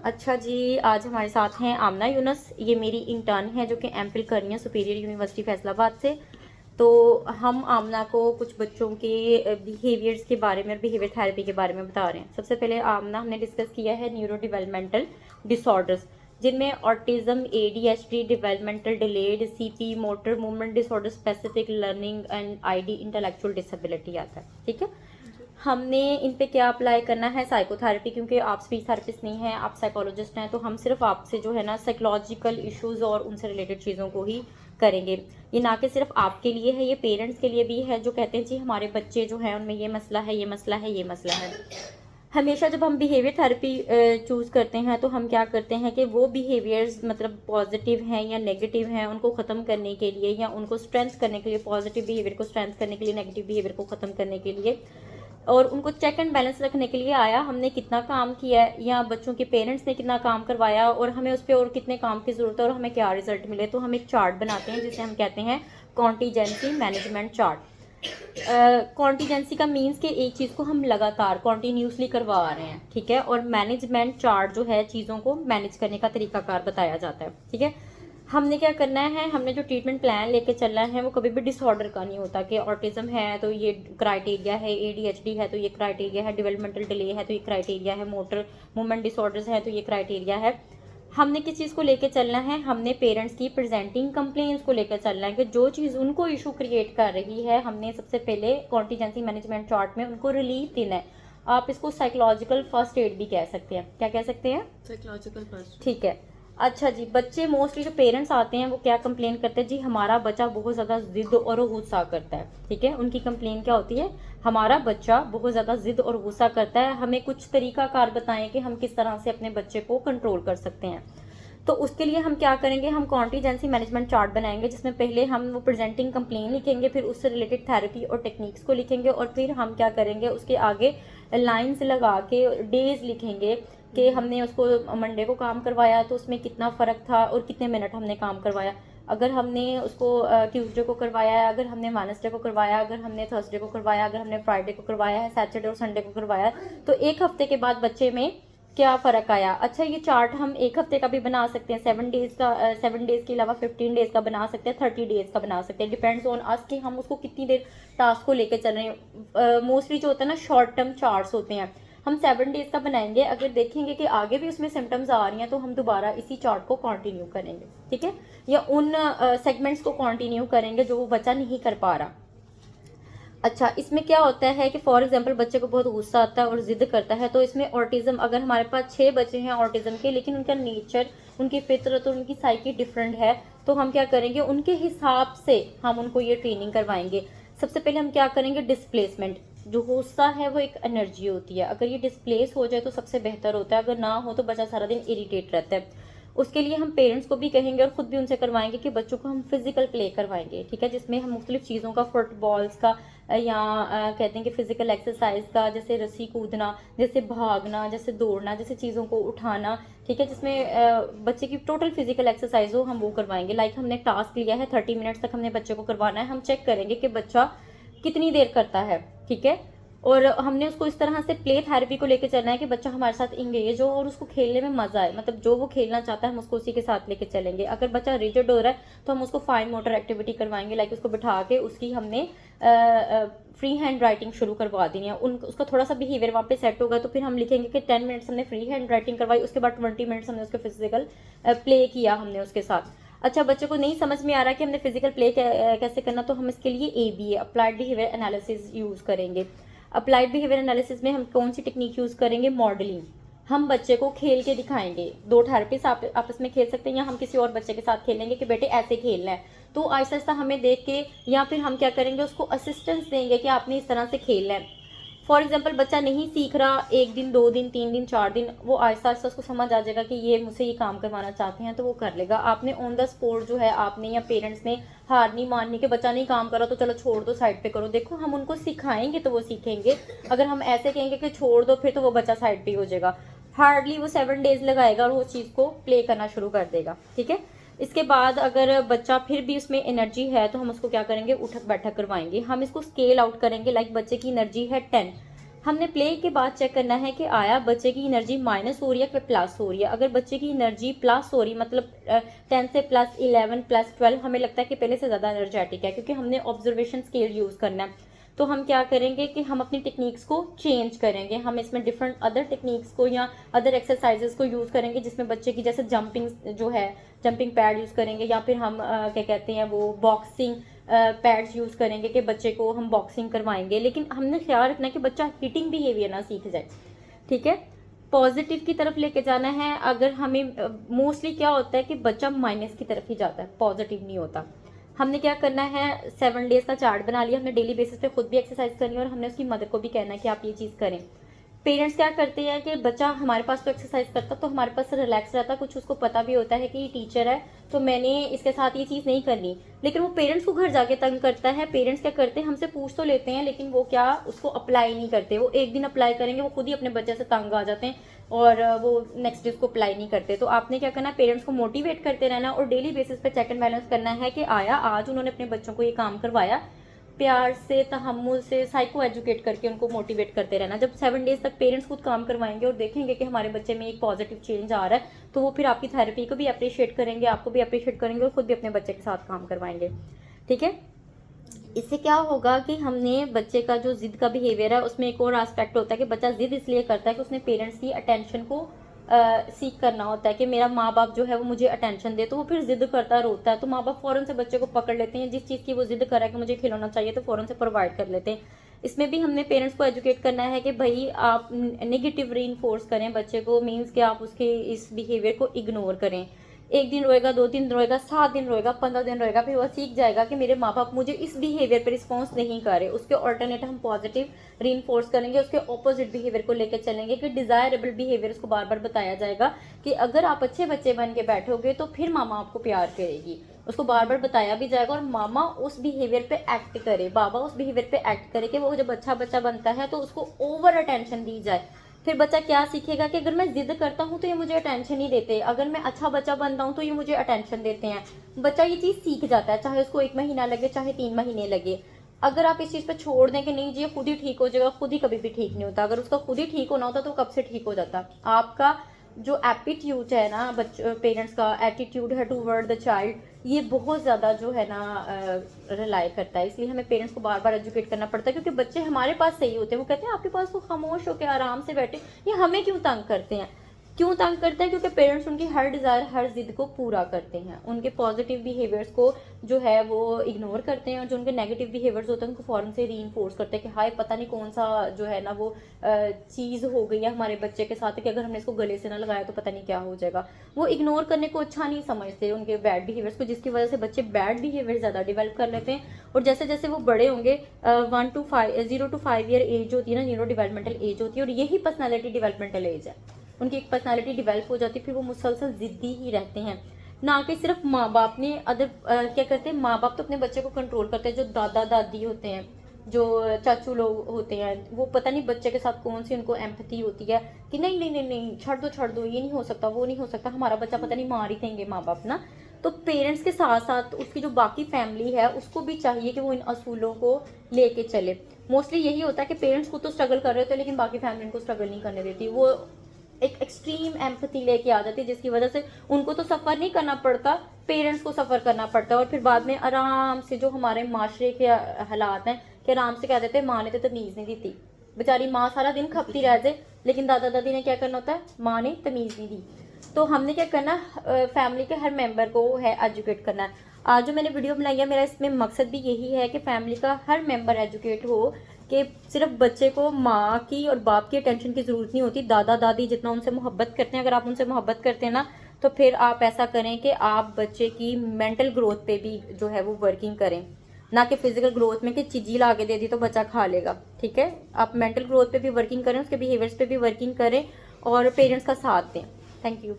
अच्छा जी, आज हमारे साथ हैं आमना यूनुस। ये मेरी इंटर्न है जो कि एमफिल कर रही हैं सुपीरियर यूनिवर्सिटी फैसलाबाद से। तो हम आमना को कुछ बच्चों के बिहेवियर्स के बारे में और बिहेवियर थेरेपी के बारे में बता रहे हैं। सबसे पहले आमना हमने डिस्कस किया है न्यूरो डेवलपमेंटल डिसऑर्डर्स, जिनमें autism, ADHD, developmental delayed, CP, motor movement disorder, specific learning and ID, intellectual disability आता है। ठीक है, हमने इन पे क्या अप्लाई करना है, साइकोथेरेपी, क्योंकि आप स्पीच थेरेपिस्ट नहीं हैं, आप साइकोलॉजिस्ट हैं, तो हम सिर्फ आपसे जो है ना साइकोलॉजिकल इश्यूज और उनसे रिलेटेड चीज़ों को ही करेंगे। ये ना कि सिर्फ आपके लिए है, ये पेरेंट्स के लिए भी है जो कहते हैं जी हमारे बच्चे जो हैं उनमें ये मसला है, ये मसला है, ये मसला है। हमेशा जब हम बिहेवियर थेरेपी चूज़ करते हैं तो हम क्या करते हैं कि वो बिहेवियर्स मतलब पॉजिटिव हैं या नेगेटिव हैं, उनको ख़त्म करने के लिए या उनको स्ट्रेंथ करने के लिए, पॉजिटिव बिहेवियर को स्ट्रेंथ करने के लिए, नेगेटिव बिहेवियर को ख़त्म करने के लिए और उनको चेक एंड बैलेंस रखने के लिए आया। हमने कितना काम किया है या बच्चों के पेरेंट्स ने कितना काम करवाया और हमें उस पर और कितने काम की ज़रूरत है और हमें क्या रिजल्ट मिले। तो हम एक चार्ट बनाते हैं जिसे हम कहते हैं कॉन्टीजेंसी मैनेजमेंट चार्ट। कॉन्टीजेंसी का मीन्स कि एक चीज़ को हम लगातार कॉन्टीन्यूसली करवा रहे हैं, ठीक है। और मैनेजमेंट चार्ट जो है चीज़ों को मैनेज करने का तरीकाकार बताया जाता है, ठीक है। हमने क्या करना है, हमने जो ट्रीटमेंट प्लान लेके चलना है वो कभी भी डिसऑर्डर का नहीं होता कि ऑटिज्म है तो ये क्राइटेरिया है, ADHD है तो ये क्राइटेरिया है, डेवलपमेंटल डिले है तो ये क्राइटेरिया है, मोटर मूवमेंट डिसऑर्डर्स है तो ये क्राइटेरिया है। हमने किस चीज़ को लेके चलना है, हमने पेरेंट्स की प्रेजेंटिंग कंप्लेंट्स को लेकर चलना है कि जो चीज़ उनको इशू क्रिएट कर रही है हमने सबसे पहले कॉन्टीजेंसी मैनेजमेंट चार्ट में उनको रिलीफ देना है। आप इसको साइकोलॉजिकल फर्स्ट एड भी कह सकते हैं। क्या कह सकते हैं? Psychological first. ठीक है। अच्छा जी, बच्चे मोस्टली जो पेरेंट्स आते हैं वो क्या कंप्लेन करते हैं जी, हमारा बच्चा बहुत ज़्यादा जिद और गुस्सा करता है। ठीक है, उनकी कंप्लेन क्या होती है, हमारा बच्चा बहुत ज़्यादा जिद और गुस्सा करता है, हमें कुछ तरीकाकार बताएं कि हम किस तरह से अपने बच्चे को कंट्रोल कर सकते हैं। तो उसके लिए हम क्या करेंगे, हम कॉन्टीजेंसी मैनेजमेंट चार्ट बनाएंगे जिसमें पहले हम वो प्रेजेंटिंग कंप्लेन लिखेंगे, फिर उससे रिलेटेड थेरेपी और टेक्निक्स को लिखेंगे और फिर हम क्या करेंगे उसके आगे लाइंस लगा के डेज लिखेंगे कि हमने उसको मंडे को काम करवाया तो उसमें कितना फ़र्क था और कितने मिनट हमने काम करवाया। अगर हमने उसको ट्यूसडे को करवाया है, अगर हमने वेडनेसडे को करवाया, अगर हमने थर्सडे को करवाया, अगर हमने फ्राइडे को करवाया है, सैटरडे और संडे को करवाया है, तो एक हफ्ते के बाद बच्चे में क्या फ़र्क आया। अच्छा, ये चार्ट हम एक हफ्ते का भी बना सकते हैं, 7 डेज़ का, 7 डेज़ के अलावा 15 डेज़ का बना सकते हैं, 30 डेज़ का बना सकते हैं। डिपेंड्स ऑन अस कि हम उसको कितनी देर टास्क को लेकर चल रहे हैं। मोस्टली जो होता है ना शॉर्ट टर्म चार्ट्स होते हैं, हम 7 डेज़ का बनाएंगे। अगर देखेंगे कि आगे भी उसमें सिम्टम्स आ रही हैं तो हम दोबारा इसी चार्ट को कंटिन्यू करेंगे, ठीक है, या उन सेगमेंट्स को कंटिन्यू करेंगे जो वो बच्चा नहीं कर पा रहा। अच्छा, इसमें क्या होता है कि फॉर एग्जांपल बच्चे को बहुत गुस्सा आता है और जिद करता है, तो इसमें ऑटिज्म, अगर हमारे पास 6 बच्चे हैं ऑटिज्म के लेकिन उनका नेचर, उनकी फितरत और उनकी साइकी डिफरेंट है, तो हम क्या करेंगे उनके हिसाब से हम उनको ये ट्रेनिंग करवाएंगे। सबसे पहले हम क्या करेंगे, डिस्प्लेसमेंट। जो गुस्सा है वो एक एनर्जी होती है, अगर ये डिस्प्लेस हो जाए तो सबसे बेहतर होता है, अगर ना हो तो बच्चा सारा दिन इरिटेट रहता है। उसके लिए हम पेरेंट्स को भी कहेंगे और ख़ुद भी उनसे करवाएंगे कि बच्चों को हम फिजिकल प्ले करवाएंगे, ठीक है, जिसमें हम मुख्तलिफ चीज़ों का, फुटबॉल्स का या कहते हैं कि फिजिकल एक्सरसाइज का, जैसे रस्सी कूदना, जैसे भागना, जैसे दौड़ना, जैसे चीज़ों को उठाना, ठीक है, जिसमें बच्चे की टोटल फिजिकल एक्सरसाइज हो, हम वो करवाएंगे। लाइक हमने टास्क लिया है 30 मिनट्स तक हमने बच्चे को करवाना है, हम चेक करेंगे कि बच्चा कितनी देर करता है, ठीक है। और हमने उसको इस तरह से प्ले थेरेपी को लेके चलना है कि बच्चा हमारे साथ इंगेज हो और उसको खेलने में मजा आए, मतलब जो वो खेलना चाहता है हम उसको उसी के साथ लेके चलेंगे। अगर बच्चा रिजिड हो रहा है तो हम उसको फाइन मोटर एक्टिविटी करवाएंगे, लाइक उसको बिठा के उसकी हमने फ्री हैंड राइटिंग शुरू करवा देनी है। उसका थोड़ा सा बिहेवियर वहाँ पे सेट होगा तो फिर हम लिखेंगे कि 10 मिनट्स हमने फ्री हैंड राइटिंग करवाई, उसके बाद 20 मिनट्स हमने उसके फिजिकल प्ले किया हमने उसके साथ। अच्छा, बच्चे को नहीं समझ में आ रहा कि हमने फिजिकल प्ले कैसे करना, तो हम इसके लिए ABA, applied behaviour analysis use करेंगे। अप्लाइड बिहेवियर एनालिसिस में हम कौन सी टेक्निक यूज़ करेंगे, मॉडलिंग। हम बच्चे को खेल के दिखाएंगे, 2 थेरेपिस्ट आपस में खेल सकते हैं या हम किसी और बच्चे के साथ खेलेंगे कि बेटे ऐसे खेलना है, तो आहिस्ता आहिस्ता हमें देख के, या फिर हम क्या करेंगे उसको असिस्टेंस देंगे कि आपने इस तरह से खेलना है। फॉर एग्जाम्पल बच्चा नहीं सीख रहा 1 दिन, 2 दिन, 3 दिन, 4 दिन, वो आहिस्ता आहिस्ता उसको समझ आ जाएगा कि ये मुझसे ये काम करवाना चाहते हैं तो वो कर लेगा। आपने ऑन द स्पॉट जो है, आपने या पेरेंट्स ने हार नहीं माननी कि बच्चा नहीं काम कर रहा तो चलो छोड़ दो, साइड पे करो। देखो, हम उनको सिखाएंगे तो वो सीखेंगे, अगर हम ऐसे कहेंगे कि छोड़ दो फिर तो वो बच्चा साइड पे हो जाएगा। हार्डली वो 7 डेज लगाएगा और वो चीज़ को प्ले करना शुरू कर देगा, ठीक है। इसके बाद अगर बच्चा फिर भी उसमें एनर्जी है तो हम उसको क्या करेंगे, उठक बैठक करवाएंगे। हम इसको स्केल आउट करेंगे, लाइक बच्चे की एनर्जी है 10, हमने प्ले के बाद चेक करना है कि आया बच्चे की एनर्जी माइनस हो रही है कि प्लस हो रही है। अगर बच्चे की एनर्जी प्लस हो रही, मतलब 10 से प्लस 11 प्लस 12, हमें लगता है कि पहले से ज़्यादा एनर्जेटिक है, क्योंकि हमने ऑब्जर्वेशन स्केल यूज़ करना है। तो हम क्या करेंगे कि हम अपनी टेक्निक्स को चेंज करेंगे, हम इसमें डिफरेंट अदर टेक्निक्स को या अदर एक्सरसाइजेस को यूज़ करेंगे, जिसमें बच्चे की जैसे जंपिंग जो है, जंपिंग पैड यूज़ करेंगे, या फिर हम क्या कहते हैं वो बॉक्सिंग पैड्स यूज़ करेंगे कि बच्चे को हम बॉक्सिंग करवाएंगे। लेकिन हमने ख्याल रखना है कि बच्चा हिटिंग बिहेवियर ना सीख जाए, ठीक है। पॉजिटिव की तरफ लेके जाना है। अगर हमें मोस्टली क्या होता है कि बच्चा माइनस की तरफ ही जाता है, पॉजिटिव नहीं होता। हमने क्या करना है, 7 डेज का चार्ट बना लिया, हमने डेली बेसिस पे खुद भी एक्सरसाइज करनी है और हमने उसकी मदर को भी कहना है कि आप ये चीज़ करें। पेरेंट्स क्या करते हैं कि बच्चा हमारे पास तो एक्सरसाइज करता तो हमारे पास रिलैक्स रहता, कुछ उसको पता भी होता है कि ये टीचर है तो मैंने इसके साथ ये चीज़ नहीं करनी, लेकिन वो पेरेंट्स को घर जाके तंग करता है। पेरेंट्स क्या करते हैं, हमसे पूछ तो लेते हैं लेकिन वो क्या उसको अप्लाई नहीं करते। वो एक दिन अप्लाई करेंगे, वो खुद ही अपने बच्चे से तंग आ जाते हैं और वो नेक्स्ट डे उसको अप्लाई नहीं करते। तो आपने क्या करना है, पेरेंट्स को मोटिवेट करते रहना और डेली बेसिस पे चेक एंड बैलेंस करना है कि आया आज उन्होंने अपने बच्चों को ये काम करवाया। प्यार से, तहम्मुल से, साइको एजुकेट करके उनको मोटिवेट करते रहना। जब 7 डेज तक पेरेंट्स खुद काम करवाएंगे और देखेंगे कि हमारे बच्चे में एक पॉजिटिव चेंज आ रहा है, तो वो फिर आपकी थेरेपी को भी अप्रिशिएट करेंगे, आपको भी अप्रिशिएट करेंगे और खुद भी अपने बच्चे के साथ काम करवाएंगे, ठीक है। इससे क्या होगा कि हमने बच्चे का जो जिद का बिहेवियर है उसमें एक और एस्पेक्ट होता है कि बच्चा जिद इसलिए करता है कि उसने पेरेंट्स की अटेंशन को सीख करना होता है कि मेरा माँ बाप जो है वो मुझे अटेंशन दे, तो वो फिर जिद करता रोता है, तो माँ बाप फ़ौरन से बच्चे को पकड़ लेते हैं। जिस चीज़ की वो जिद कर रहा है कि मुझे खिलौना चाहिए, तो फ़ौरन से प्रोवाइड कर लेते हैं। इसमें भी हमने पेरेंट्स को एजुकेट करना है कि भाई आप नेगेटिव रीइंफोर्स करें बच्चे को, मीन्स कि आप उसके इस बिहेवियर को इग्नोर करें। 1 दिन रोएगा, 2 दिन रोएगा, 7 दिन रोएगा, 15 दिन रोएगा, फिर वो सीख जाएगा कि मेरे माँ बाप मुझे इस बिहेवियर पर रिस्पॉन्स नहीं कर रहे। उसके ऑल्टरनेट हम पॉजिटिव रीइंफोर्स करेंगे, उसके ऑपोजिट बिहेवियर को लेकर चलेंगे कि डिजायरेबल बिहेवियर उसको बार बार बताया जाएगा कि अगर आप अच्छे बच्चे बन के बैठोगे तो फिर मामा आपको प्यार करेगी। उसको बार बार बताया भी जाएगा और मामा उस बिहेवियर पे एक्ट करे, बाबा उस बिहेवियर पे एक्ट करे कि वो जब अच्छा बच्चा बनता है तो उसको ओवर अटेंशन दी जाए। फिर बच्चा क्या सीखेगा कि अगर मैं जिद करता हूँ तो ये मुझे अटेंशन नहीं देते, अगर मैं अच्छा बच्चा बनता हूँ तो ये मुझे अटेंशन देते हैं। बच्चा ये चीज़ सीख जाता है, चाहे उसको 1 महीना लगे, चाहे 3 महीने लगे। अगर आप इस चीज़ पे छोड़ दें कि नहीं जी ये खुद ही ठीक हो जाएगा, खुद ही कभी भी ठीक नहीं होता। अगर उसका खुद ही ठीक होना होता तो कब से ठीक हो जाता। आपका जो एप्टीट्यूड है ना, बच्चों पेरेंट्स का एटीट्यूड है टूवर्ड द चाइल्ड, ये बहुत ज़्यादा जो है ना रिलाई करता है। इसलिए हमें पेरेंट्स को बार बार एजुकेट करना पड़ता है, क्योंकि बच्चे हमारे पास सही होते हैं। वो कहते हैं आपके पास तो खामोश होकर आराम से बैठे, ये हमें क्यों तंग करते हैं। क्यों तंग करते हैं, क्योंकि पेरेंट्स उनकी हर डिज़ायर, हर जिद को पूरा करते हैं। उनके पॉजिटिव बिहेवियर्स को जो है वो इग्नोर करते हैं और जो उनके नेगेटिव बिहेवियर्स होते हैं उनको फ़ौरन से रीइंफोर्स करते हैं कि हाय पता नहीं कौन सा जो है ना वो चीज़ हो गई है हमारे बच्चे के साथ कि अगर हमने इसको गले से ना लगाया तो पता नहीं क्या हो जाएगा। वो इग्नोर करने को अच्छा नहीं समझते उनके बैड बिहेवियर्स को, जिसकी वजह से बच्चे बैड बिहेवियर ज़्यादा डेवलप कर लेते हैं। और जैसे जैसे वो बड़े होंगे 0 to 5 ईयर एज होती है ना, न्यूरो डेवलपमेंटल एज होती है, और यही पर्सनैलिटी डेवलपमेंटल एज है। उनकी एक पर्सनालिटी डेवलप हो जाती है, फिर वो मुसलसल जिद्दी ही रहते हैं। ना कि सिर्फ माँ बाप ने अदर क्या करते हैं, माँ बाप तो अपने बच्चे को कंट्रोल करते हैं। जो दादा दादी होते हैं, जो चाचू लोग होते हैं, वो पता नहीं बच्चे के साथ कौन सी उनको एम्पैथी होती है कि नहीं नहीं नहीं नहीं छोड़ दो, ये नहीं हो सकता, वो नहीं हो सकता, हमारा बच्चा पता नहीं मार ही देंगे माँ बाप ना। तो पेरेंट्स के साथ साथ उसकी जो बाकी फैमिली है उसको भी चाहिए कि वो इन असूलों को लेके चले। मोस्टली यही होता है कि पेरेंट्स खुद तो स्ट्रगल कर रहे होते हैं लेकिन बाकी फैमिली उनको स्ट्रगल नहीं करने देती। वो एक एक्सट्रीम एम्पैथी लेके आ जाती है, जिसकी वजह से उनको तो सफ़र नहीं करना पड़ता, पेरेंट्स को सफ़र करना पड़ता है। और फिर बाद में आराम से जो हमारे माशरे के हालात हैं कि आराम से कह देते हैं माँ ने तो तमीज़ नहीं दी, बेचारी माँ सारा दिन खपती रह जाए, लेकिन दादा दादी ने क्या करना होता है, माँ ने तमीज़ नहीं दी। तो हमने क्या करना, फैमिली के हर मेंबर को है एजुकेट करना है। आज जो मैंने वीडियो बनाई है, मेरा इसमें मकसद भी यही है कि फैमिली का हर मेंबर एजुकेट हो कि सिर्फ बच्चे को माँ की और बाप की अटेंशन की ज़रूरत नहीं होती। दादा दादी जितना उनसे मोहब्बत करते हैं, अगर आप उनसे मोहब्बत करते हैं ना, तो फिर आप ऐसा करें कि आप बच्चे की मेंटल ग्रोथ पे भी जो है वो वर्किंग करें, ना कि फिजिकल ग्रोथ में कि चीज़ी ला के दे दी तो बच्चा खा लेगा। ठीक है, आप मेंटल ग्रोथ पे भी वर्किंग करें, उसके बिहेवियर्स पे भी वर्किंग करें और पेरेंट्स का साथ दें। Thank you.